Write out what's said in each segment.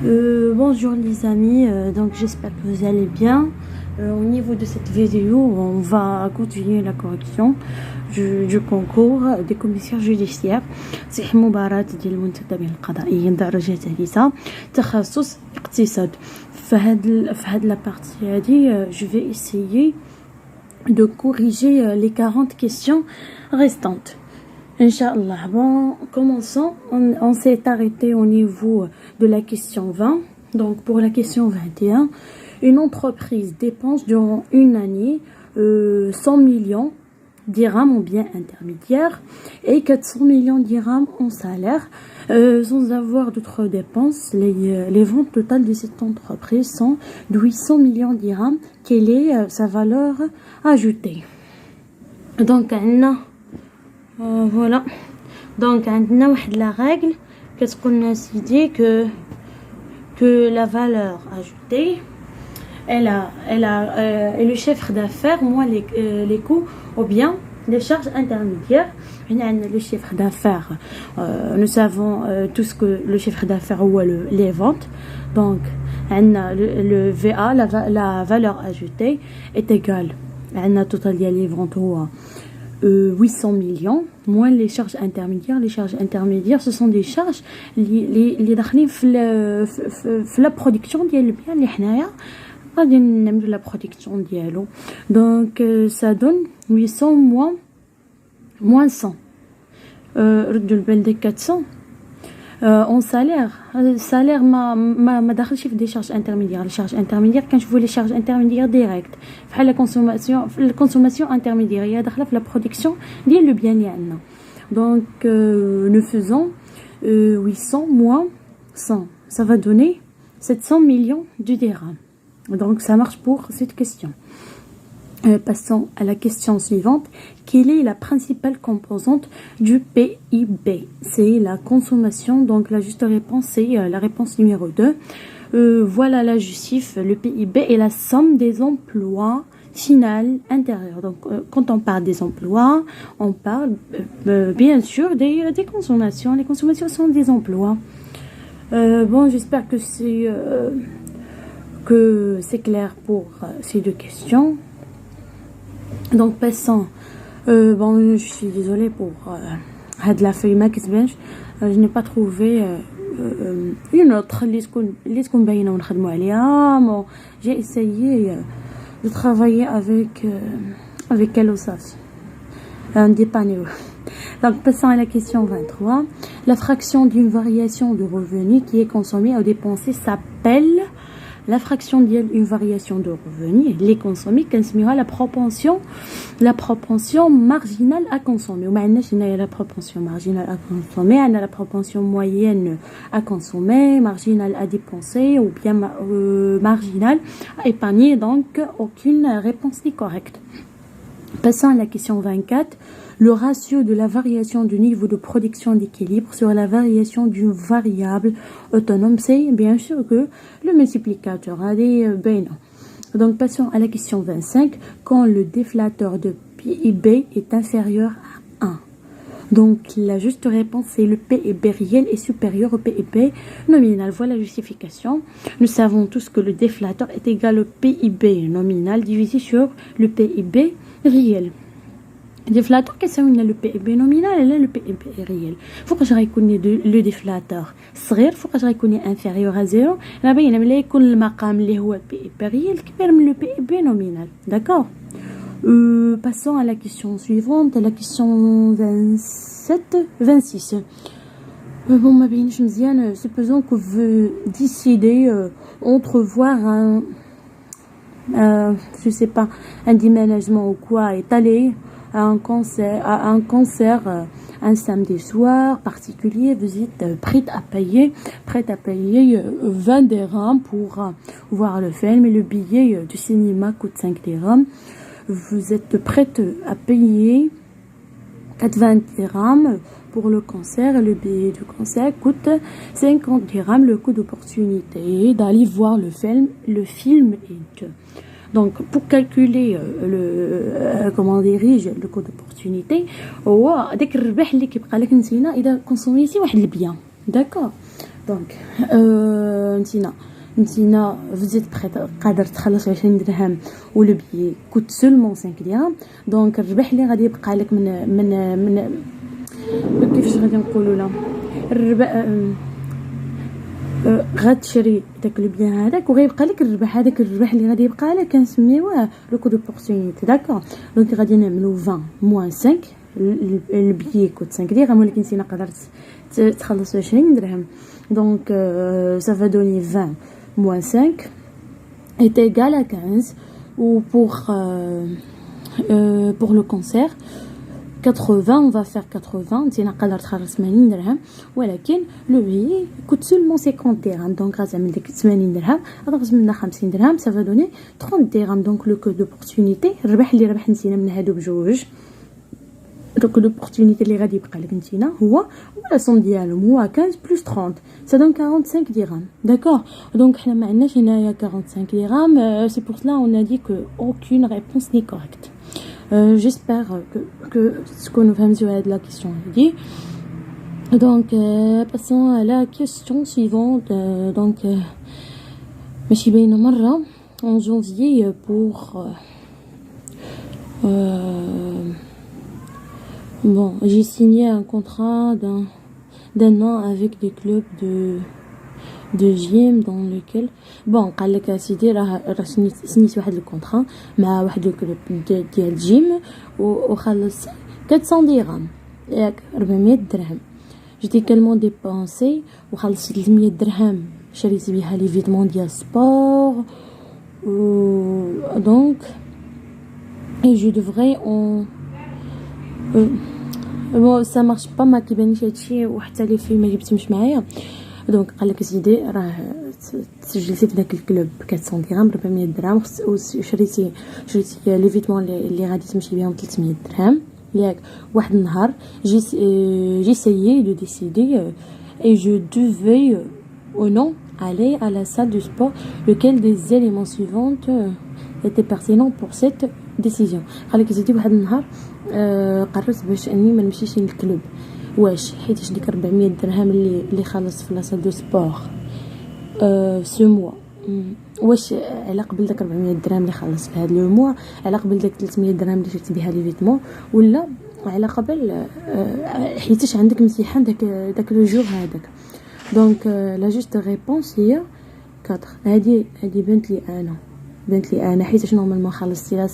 Bonjour les amis, donc j'espère que vous allez bien. Au niveau de cette vidéo, on va continuer la correction du concours des commissaires judiciaires. صحيح مباراة ديال المنتدبين القضائيين درجة ثالثة تخصص اقتصاد. في هاد la partie هادي je vais essayer de corriger les 40 questions restantes. Inch'Allah. Bon, commençons. On s'est arrêté au niveau de la question 20. Donc, pour la question 21, une entreprise dépense durant une année 100 millions dirhams en biens intermédiaires et 400 millions dirhams en salaire. Sans avoir d'autres dépenses, les ventes totales de cette entreprise sont de 800 millions dirhams. Quelle est sa valeur ajoutée? Donc, voilà. Donc, on a la règle. Qu'est-ce qu'on a dit que la valeur ajoutée, elle a le chiffre d'affaires moins les coûts ou bien les charges intermédiaires. On a le chiffre d'affaires. Nous savons tous que le chiffre d'affaires ou les ventes. Donc, on a le VA, la valeur ajoutée est égale. On a total les ventes 800 millions moins les charges intermédiaires. Les charges intermédiaires, ce sont des charges اللي داخلين في la production ديال البيان اللي حنايا غادي نعملوا la production ديالو. Donc ça donne 800 moins 100. ردوا البال ديك 400 en salaire ما داخلش في دي شارج انترميديير. لي شارج انترميديير كنشوفوا لي شارج انترميديير ديريكت بحال لا كونسوماسيون انترميديير هي داخله في لا برودكسيون ديال لو بيان اللي عندنا. دونك nous faisons 800 moins 100, ça va donner 700 millions de dirhams. Donc ça marche pour cette question. Passons à la question suivante. Quelle est la principale composante du PIB? C'est la consommation. Donc la juste réponse, c'est la réponse numéro 2. Voilà la justif. Le PIB est la somme des emplois final intérieurs. Donc quand on parle des emplois, on parle bien sûr des consommations. Les consommations sont des emplois. Bon, j'espère que c'est clair pour ces deux questions. Donc passons. Bon, je suis désolée pour la feuille Max-Bench. Je n'ai pas trouvé une autre bon, j'ai essayé de travailler avec elle aussi. Un dépanner. Donc passons à la question 23. La fraction d'une variation de revenus qui est consommée ou dépensée s'appelle la fraction d'une variation de revenus, les consommés, كنسميوها la propension marginale à consommer. وما عندناش هنايا la propension marginale à consommer, عندنا la propension moyenne à consommer, marginale à dépenser ou bien marginale à épargner. Donc aucune réponse n'est correcte. Passons à la question 24. Le ratio de la variation du niveau de production d'équilibre sur la variation d'une variable autonome, c'est bien sûr que le multiplicateur. Donc passons à la question 25. Quand le déflateur de PIB est inférieur à 1. Donc la juste réponse, c'est le PIB réel est supérieur au PIB nominal. Voilà la justification. Nous savons tous que le déflateur est égal au PIB nominal divisé sur le PIB réel. Déflateur كيساوي لنا لو بي بي نومينال لا لو بي بي ريال. فوقاش غيكون لو ديفلاتور صغير فوقاش غيكون انفيريور ا زيرو. راه باينه ملي يكون المقام اللي هو بي بي ريال كبير من لو بي بي نومينال. D'accord. Passons à la question suivante, la question 26. Bon, ma باينش مزيان. Supposons que vous décidez entre voir je sais pas, un déménagement ou quoi est allé à un concert un samedi soir particulier. Vous êtes prête à payer 20 dirhams pour voir le film et le billet du cinéma coûte 5 dirhams. Vous êtes prête à payer 20 dirhams pour le concert et le billet du concert coûte 50 dirhams. Le coût d'opportunité d'aller voir le film est Donc, pour calculer comment dirige le coût d'opportunité, هو داك الربح اللي كيبقى لك نتينا إذا كونسوميتي واحد البيان. D'accord. Donc, نتينا vous êtes prêt قادر تخلص 20 درهم ولو بي كوت سولمون 5 درهم. دونك الربح اللي غادي يبقى لك من كيفاش غادي نقولوا لا الربح غتشري داك لو بيان هذاك وغيبقى لك الربح. هذاك الربح اللي غادي يبقى لك كنسميوه لو كو دوبورتونيتي. داكور دونك غادي نعملو 20 موان 5 البيي كوت 5 درهم ولكن نتينا قدرت تخلص 20 درهم. دونك ça va donner 20 moins 5 est égal à 15. Ou pour le concert 80 on va faire 80 نتينا قدرت تخلص 80 درهم ولكن لو بيي كوت سولمون 50 درهم. دونك غتعمل ديك 80 درهم غتخصم منها 50 درهم ça va donner 30 درهم. دونك لو كو دوبورتونيتي الربح اللي ربح نتينا من هادو بجوج دونك لوبورتونيتي اللي غادي يبقى لك نتينا هو ولا صون ديالهم هو 15 بلس 30 ça donne 45 درهم. داكور دونك حنا ما عندناش هنايا 45 درهم. سي بور سلا on a dit que aucune réponse n'est correcte. J'espère que تكونوا فهمتوا هاد لا كيسيون هادي. Donc passons à la question suivante. Donc ماشي باينه مره en janvier pour bon, j'ai signé un contrat d'un an avec des clubs de gym dans lequel bon قال لك سيدي راه سنيت واحد الكونطرا مع واحد الكلوب ديال الجيم وخلص 400 درهم ياك 400 درهم. جيتي كالمون ديبونسي وخلصت 300 درهم شريت بها لي فيتمون ديال سبور دونك et je devrais en bon ça marche pas ما كيبانش هادشي وحتى لي فيلم ما جبتهمش معايا. دونك قال لك سيدي راه سجلتي في داك الكلوب ب 400 درهم 400 درهم وشريتي لي فيتمون اللي غادي تمشي بهم 300 درهم ياك. واحد النهار j'ai essayé de décider et je devais ou non aller à la salle de sport. Lequel des éléments suivants était pertinent pour cette décision. قال لك سيدي واحد النهار قررت باش اني ما نمشيش للكلوب. واش حيتاش ديك 400 درهم اللي خلصت في لاصال دو سبور سو موا واش على قبل داك 400 درهم اللي خلصت في هذا لو موا على قبل داك 300 درهم اللي شريت بها لي فيتمون ولا على قبل حيتاش عندك امتحان داك لو جور هذاك. دونك لا جوست ريبونس هي 4. هذه بنت لي انا حيت نورمالمون خلصتي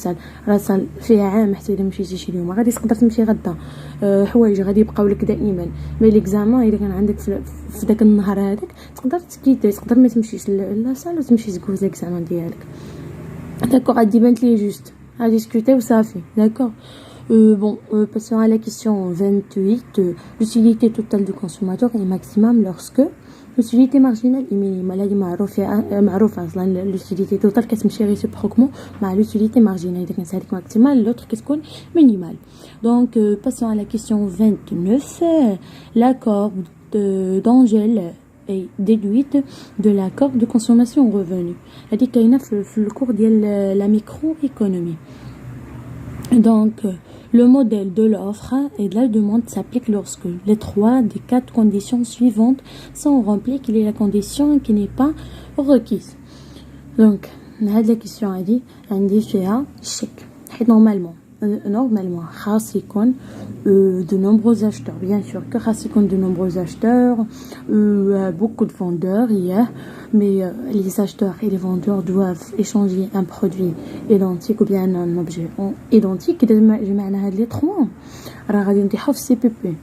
راسال فيها عام حتى الا مشيتي شي اليوم غادي تقدر تمشي غدا. حوايج غادي يبقاو لك دائما. مي ليكزامان الا كان عندك في داك النهار هذاك تقدر تكيتي تقدر ما تمشيش لاصال وتمشي تكوز ليكزامان ديالك. داكور غادي بنت لي جوست غادي ديسكوتي وصافي. داكور bon passons à la question 28. L'utilité totale du consommateur est maximum lorsque l'utilité marginale est minimale. هذه معروفه اصلا l'utilité totale كتمشي réciproquement مع l'utilité marginale. اذا كانت هذيك maximale l'autre كتكون minimale. Donc passons à la question 29. L'accord d'Angèle est déduite de l'accord de consommation revenu. هذه كاينه في الكور ديال la microéconomie. Donc le modèle de l'offre et de la demande s'applique lorsque les 3 des 4 conditions suivantes sont remplies, qu'il est la condition qui n'est pas requise. Donc, هاد la question هادي عندي فيها شك حيت normalement خاص يكون de nombreux acheteurs. Bien sûr que خاص يكون de nombreux acheteurs, beaucoup de vendeurs hier, mais les acheteurs et les vendeurs doivent échanger un produit identique ou bien un objet identique. إذا جمعنا هاد لي 3 راه غادي نطيحو في سي بي بي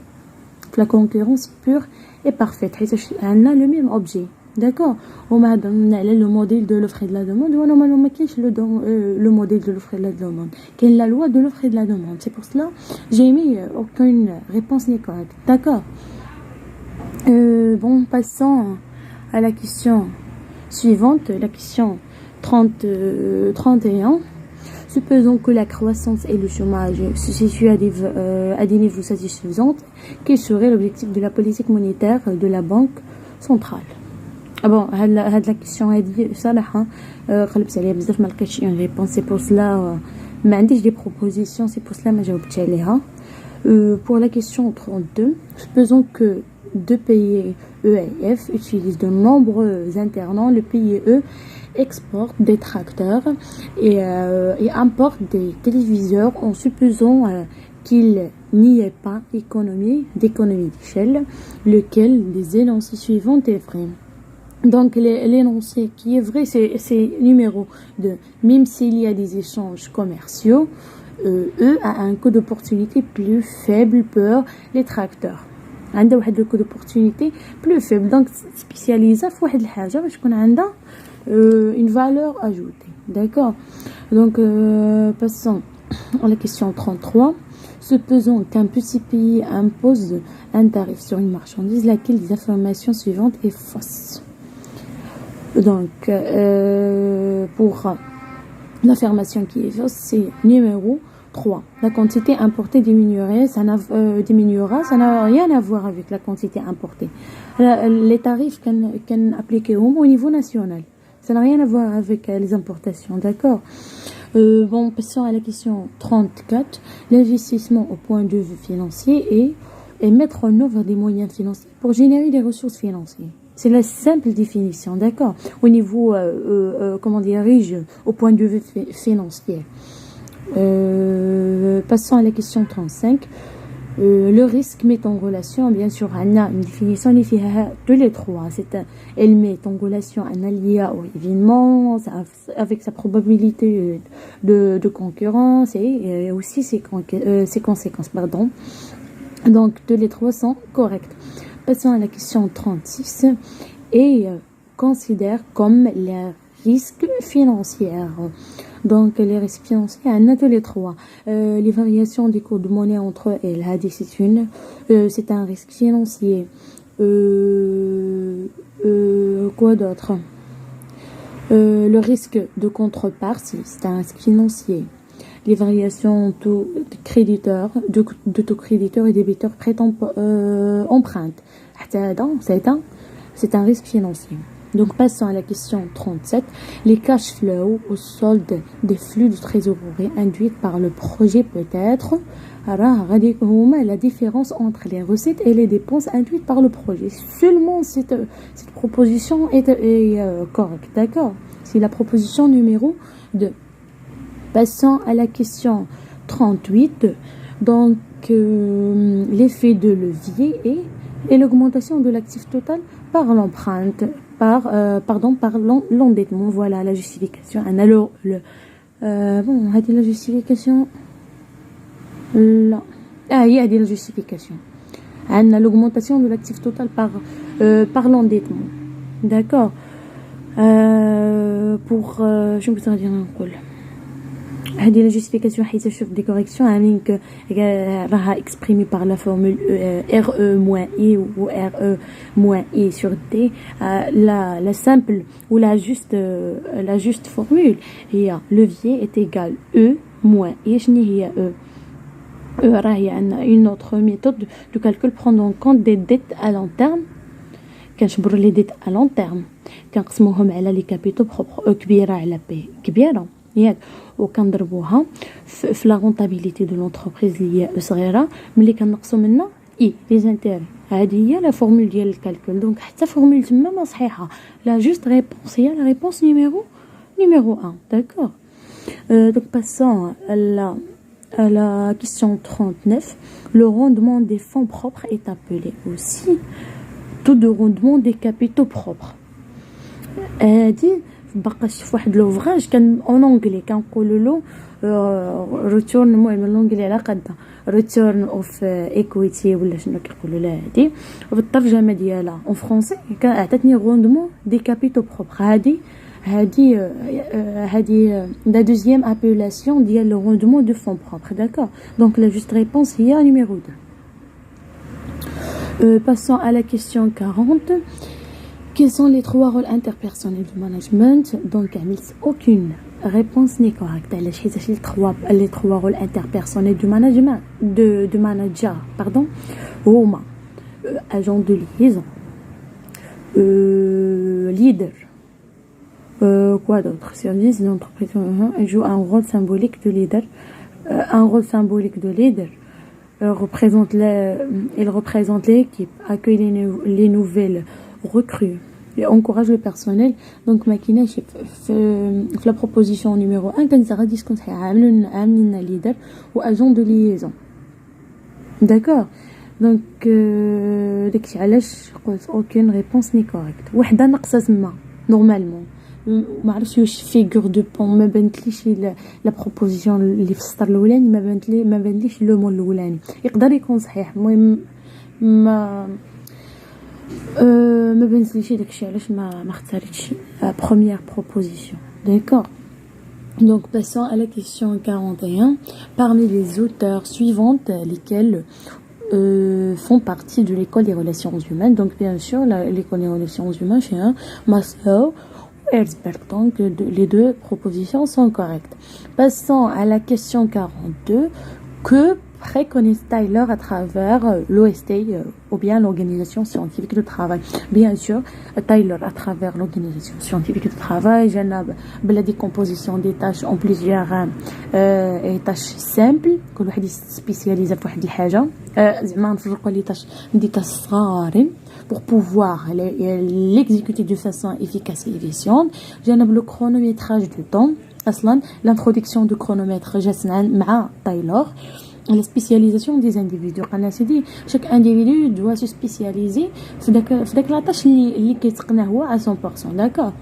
في la concurrence pure et parfaite حيت عندنا le même objet. D'accord. وما هضرنا على لو موديل دو لوفر دو لا دوموند ونورمالمون ما كاينش لو موديل دو لوفر دو لا دوموند كاين لا لوا دو لوفر دو لا دوموند. سي بور سلا j'ai mis aucune réponse n'est correcte. D'accord. Bon passons à la question suivante, la question 31. Supposons que la croissance et le chômage se situent à des niveaux satisfaisants. Quel serait l'objectif de la politique monétaire de la Banque centrale? bon هاد لا كيسيون هادي صراحه قلبت عليها بزاف ما لقيتش اون ريبونس. سي بور سلا ما عنديش دي بروبوزيسيون. سي بور سلا ما جاوبتش عليها. pour la question 32 supposons que deux pays EAF utilisent de nombreux internes. Le pays exporte des tracteurs et importe des téléviseurs en supposant qu'il n'y ait pas d'économie d'échelle, lequel des énoncés suivants est vrai. Donc l'énoncé qui est vrai, c'est numéro 2. Même s'il y a des échanges commerciaux, eux a un coût d'opportunité plus faible pour les tracteurs. عندها واحد le coût d'opportunité plus faible. Donc spécialisé في واحد الحاجة باش تكون عندها une valeur ajoutée. D'accord? Donc passons à la question 33. Supposons qu'un petit pays impose un tarif sur une marchandise laquelle des informations suivantes est fausse. Donc pour l'affirmation qui est fausse, c'est numéro 3. La quantité importée diminuera, ça n'a rien à voir avec la quantité importée. Les tarifs qu'on appliquent au niveau national, ça n'a rien à voir avec les importations, d'accord? Bon, passons à la question 34. L'investissement au point de vue financier est mettre en œuvre des moyens financiers pour générer des ressources financières. C'est la simple définition, d'accord? Au niveau, comment dirais-je, au point de vue financier. Passons à la question 35. Le risque met en relation, bien sûr, on a une définition de les trois. Elle met en relation un allié au événement avec sa probabilité de concurrence et aussi ses conséquences. Pardon. Donc, tous les trois sont corrects. Passons à la question 36 et considère comme les risques financiers. Donc les risques financiers, on a tous les trois. Les variations des cours de monnaie entre elles, c'est un risque financier. Quoi d'autre? Le risque de contrepartie, c'est un risque financier. Les variations de créditeurs, de taux créditeurs et débiteurs prêtant emprunte. C'est un risque financier. Donc passons à la question 37. Les cash flows au solde des flux de trésorerie induits par le projet peut être la différence entre les recettes et les dépenses induites par le projet. Seulement cette proposition est correcte, d'accord? C'est la proposition numéro 2. Passons à la question 38. Donc l'effet de levier et l'augmentation de l'actif total par l'empreinte, par l'endettement. Voilà la justification. Alors bon, هذه la justification. Là. Il y a la justification. On a l'augmentation de l'actif total par l'endettement. D'accord. Pour je vais vous dire نقول هذه la justification حيت شوف des corrections عاملين que راها exprimée par la formule RE moins I ou RE moins I sur D. La simple ou la juste formule هي levier est égal E moins I. شنو هي E راهي عندنا une autre méthode de calcul prendre en compte des dettes à long terme. كنشبروا les dettes à long terme كنقسموهم على les capitaux propres كبيره على P كبيره ياك وكنضربوها في لا رونطابيليتي دو لونتربريز اللي هي صغيره ملي كنقصوا منها اي لي زانتيري. هذه هي لا فورمول ديال الكالكول. دونك حتى فورمول تما ما صحيحه. لا جوست ريبونس هي لا ريبونس numéro 1. D'accord. Donc passons à la question 39. Le rendement des fonds propres est appelé aussi taux de rendement des capitaux propres. هذه باقا شوف واحد لوفراج كان اون انجلي كنقولوا له ريتورن. المهم الانجلي على قدها ريتورن اوف ايكويتي ولا شنو كيقولوا لها هذه. وفي الترجمه ديالها اون فرونسي كان عطاتني روندمون دي كابيتو بروبر. هذه لا دوزيام ابيلاسيون ديال لو روندمون دو فون بروبر. داكور. دونك لا جوست ريبونس هي نيميرو 2. Passons à la question 40. Quels sont les trois rôles interpersonnels du management? Donc, aucune réponse n'est correcte. Les trois rôles interpersonnels du management, de manager, pardon, هما agent de liaison, leader, quoi d'autre? Service d'entreprise. Il joue un rôle symbolique de leader, il représente l'équipe, accueille les nouvelles recrues et encourage le personnel. Donc ما كايناش في la proposition numéro 1 كنت غادي تكون صحيحه عاملين leader ou agent de liaison. D'accord. Donc داكشي علاش قلت aucune réponse n'est correcte. وحده ناقصه تما نورمالمون ما عرفتش واش فيغور دو بون ما بانتليش لا بروبوزيسيون اللي في السطر الاولاني ما بانليش لو مون الاولاني يقدر يكون صحيح. المهم ما بانتليش داكشي علاش ما اختاريتش بروميير بروبوزيسيون. D'accord. Donc passons à la question 41. Parmi les auteurs suivantes lesquels font partie de l'école des relations humaines. Donc bien sûr l'école des relations humaines c'est un Maslow. Donc les deux propositions sont correctes. Passons à la question 42. Que préconise Tyler à travers l'OST ou bien l'organisation scientifique de travail? Bien sûr, Tyler à travers l'organisation scientifique de travail, j'ai la décomposition des tâches en plusieurs tâches simples. كل واحد spécialisé في واحد الحاجة. زعما نفرقوا لي des tâches صغارين pour pouvoir l'exécuter de façon efficace et efficiente. J'ai le chronométrage du temps. أصلا l'introduction du chronomètre جات مع Taylor. La spécialisation des individus. On a dit chaque individu doit se spécialiser dans la tâche اللي كيتقنها هو à 100%. D'accord.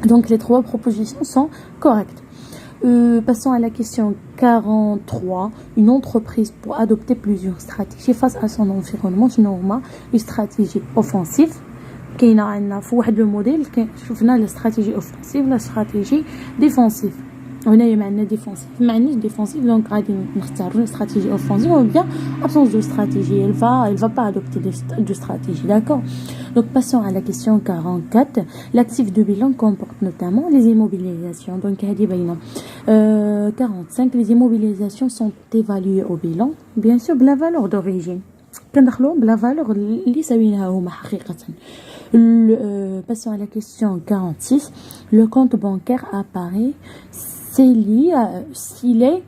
Donc les trois propositions sont correctes. Passons à la question 43. Une entreprise pour adopter plusieurs stratégies face à son environnement. Normalement, une stratégie offensive. كاينه عندنا في واحد لو موديل شفنا لا استراتيجي اوفنسيف لا استراتيجي ديفونسيف. هنايا معنا ديفونسيف ما عندناش ديفونسيف دونك غادي نختاروا استراتيجي اوفنسيف ou bien absence de stratégie. Elle va pas adopter de stratégie. D'accord. Donc passons à la question 44. L'actif de bilan comporte notamment les immobilisations. Donc هذه باينه. 45. Les immobilisations sont évaluées au bilan bien sûr بلا valeur d'origine. كندخلوا بلا valeur اللي ساوينها هما حقيقه. Passons à la question 46. Le compte bancaire apparaît s'il est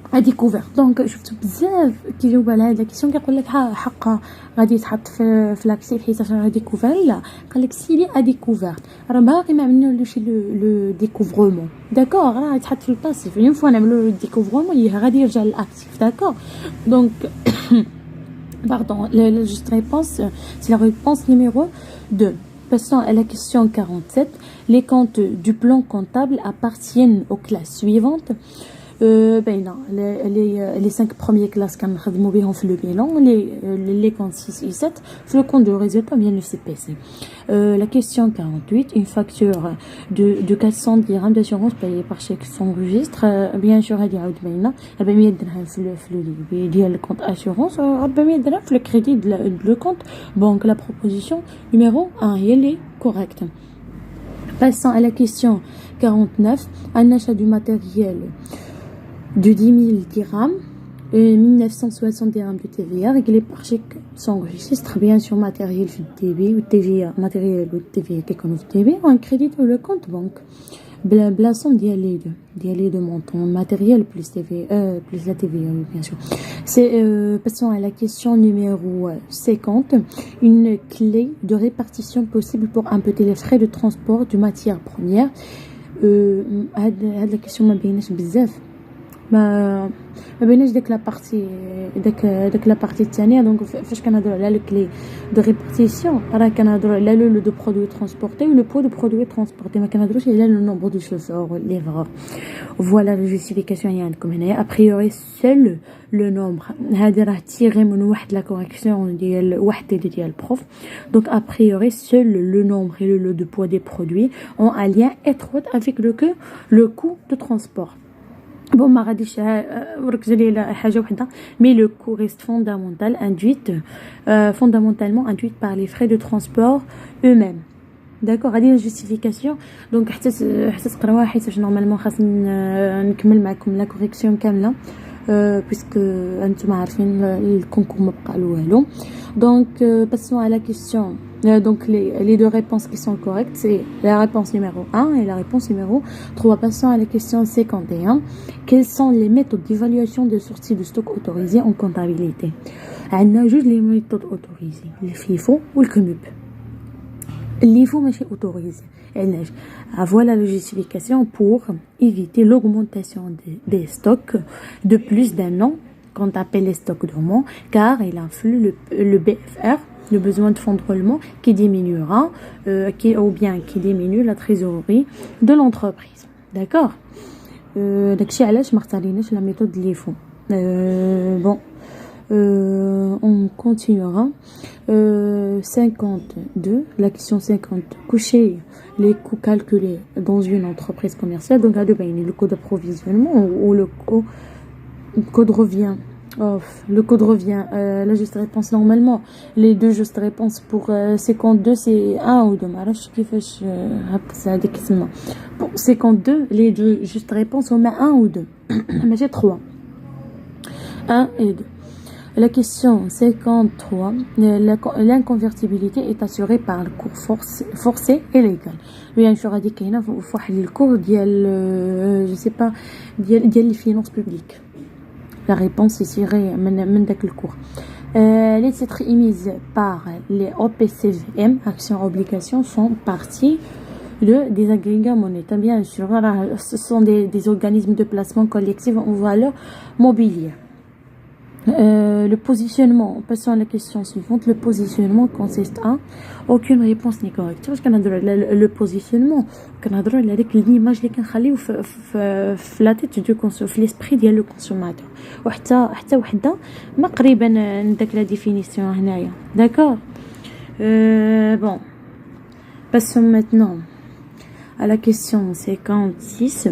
à découvert. Donc شفت بزاف كيجاوب على هذه الكيسيون كيقول لك حقا غادي يتحط في لاكسيف حيت راه ديكوفير. لا قال لك سيلي ا ديكوفير راه باقي ما عملناش لو ديكوفرمون. داكور راه يتحط في الباسيف اون فوا نعملوا لو ديكوفرمون غادي يرجع للاكتيف. داكور. دونك pardon, la juste réponse, c'est la réponse numéro 2. Passons à la question 47. Les comptes du plan comptable appartiennent aux classes suivantes. Les 5 premières classes كنخدموا بهم في le bilan, les comptes 6 et 7 في le compte de résultat bien le CPC. La question 48. Une facture de 400 dirhams d'assurance payée par chèque s'enregistre. Bien sûr هذه عاود باينه 400 درهم في ديال الكونت assurance, 400 درهم في le crédit de le compte banque. La proposition numéro 1 elle est correcte. Passons à la question 49. Un achat du matériel de 10 000 dirhams et 1960 dirhams de TVA réglé par chèque s'enregistre bien sûr matériel في الديبي والTVA matériel والTVA كيكونوا في الديبي وان كريديت ولا كونت بنك بلا somme ديال les deux montants matériel plus TVA plus la TVA bien sûr. C'est passons à la question numéro 50. Une clé de répartition possible pour imputer les frais de transport de matières premières. هاد la question ما بيناش بزاف ما بيناش داك لا بارتي الثانيه. دونك فاش كنهضروا على لو كلي دو ريبارتيسيون راه كنهضروا على لو دو برودوي ترانسبورتي و لو بو دو برودوي ترانسبورتي ما كنهضروش على لو نومبر دو شوفور ليفرور. فوالا لا جوستيفيكاسيون هي عندكم هنايا. ابريوري سول لو نومبر هذا راه تيغي من واحد لا كوريكسيون ديال واحد ديال البروف. دونك ابريوري سول لو نومبر et le de poids des produits ont un lien étroit avec le coût de transport. Bon, ما غاديش نركزوا على حاجه وحده mais le coût reste fondamentalement induit par les frais de transport eux-mêmes. D'accord. غادي لا جوستيفيكاسيون دونك حتى تقراوها حيت نورمالمون خاص نكمل معكم لا كوريكسيون كامله puisque انتم عارفين الكونكور ما بقى له والو. Donc passons à la question. Donc les deux réponses qui sont correctes, c'est la réponse numéro 1 et la réponse numéro 3. Passons à la question 51. Quelles sont les méthodes d'évaluation de sortie de stock autorisées en comptabilité? On a juste les méthodes autorisées, le FIFO ou le CMUP. Le FIFO ماشي autorisé. Avoir la justification pour éviter l'augmentation des stocks de plus d'un an, qu'on appelle les stocks dormants, car il influe le BFR, le besoin de fonds de roulement, qui diminuera, ou bien qui diminue la trésorerie de l'entreprise. D'accord? داكشي علاش ما اختاريناش la méthode اللي يفو. Bon. On continuera. 52, la question 50. Coucher les coûts calculés dans une entreprise commerciale. Donc, le coût d'approvisionnement ou le coût de revient. Le coût de revient. La juste réponse, normalement, les deux justes réponses pour 52, c'est 1 ou 2. Pour 52, les deux justes réponses, on met 1 ou 2. Mais j'ai 3. 1 et 2. La question 53, l'inconvertibilité est assurée par le cours forcé et légal. Bien sûr, il y a le cours je sais pas, les finances publiques. La réponse est tirée de le cours. Les titres émis par les OPCVM, actions obligations, sont partie des agrégats monétaires. Bien sûr, ce sont des organismes de placement collectif en valeur mobilière. Le positionnement, passons à la question suivante. Le positionnement consiste à aucune réponse n'est correcte. Le positionnement, l'image اللي كنخليو في la tête du consommateur, في l'esprit ديال le consommateur. وحتى وحده ما قريبه نداك لا ديفينيسيون هنايا. D'accord. Bon. Passons maintenant à la question 56.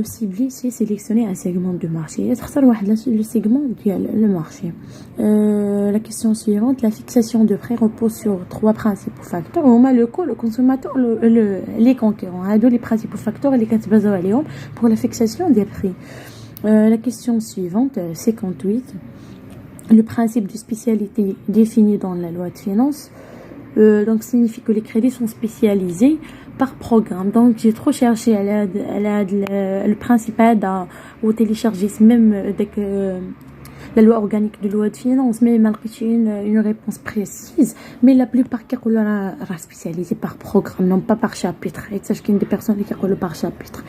Cibler, c'est sélectionner un segment de marché. Le segment le marché. La question suivante, la fixation de prix repose sur 3 principaux facteurs. On a le coût, le consommateur, les concurrents. Les principaux facteurs et les catégories pour la fixation des prix. La question suivante, 58. Le principe de spécialité défini dans la loi de finances. Donc signifie que les crédits sont spécialisés par programme. Donc j'ai trop cherché le principal au télécharger même avec la loi organique de loi de finances, mais malgré une réponse précise. Mais la plupart qui sont spécialisés par programme, non pas par chapitre. Et ça, qu'il y a des personnes qui sont par chapitre.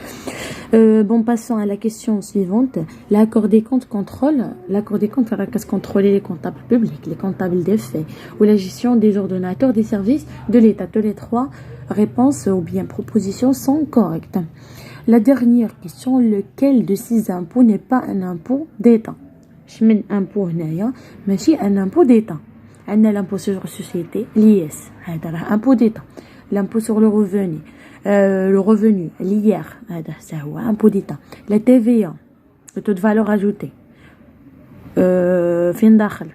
Bon, passons à la question suivante. L'accord des comptes contrôle. L'accord des comptes va contrôler les comptables publics, les comptables des faits, ou la gestion des ordonnateurs des services de l'État. Tous les 3 réponses ou bien propositions sont correctes. La dernière question, lequel de ces impôts n'est pas un impôt d'État? من impôt هنايا ماشي un impôt d'État. عندنا l'impôt sur la société, l'IS, هذا راه impôt d'État. L'impôt sur le revenu, l'IR, هذا هو impôt d'État. La TVA, le taux de valeur ajoutée, فين داخل؟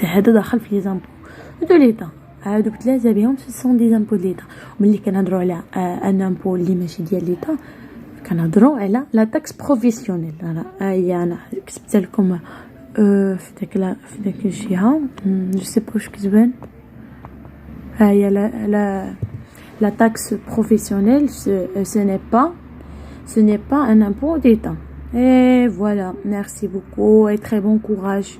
هذا داخل في les impôts de l'État. هادوك 3 بهم ce sont des impôts de l'État. وملي كنهضروا على un impôt اللي ماشي ديال l'État كنهضروا على لا تاكس بروفيسيونيل. هي انا كتبت لكم في داك الجهه جو سي با واش كتبان. هي la taxe professionnelle ce n'est pas un impôt d'État. Et voilà, merci beaucoup et très bon courage.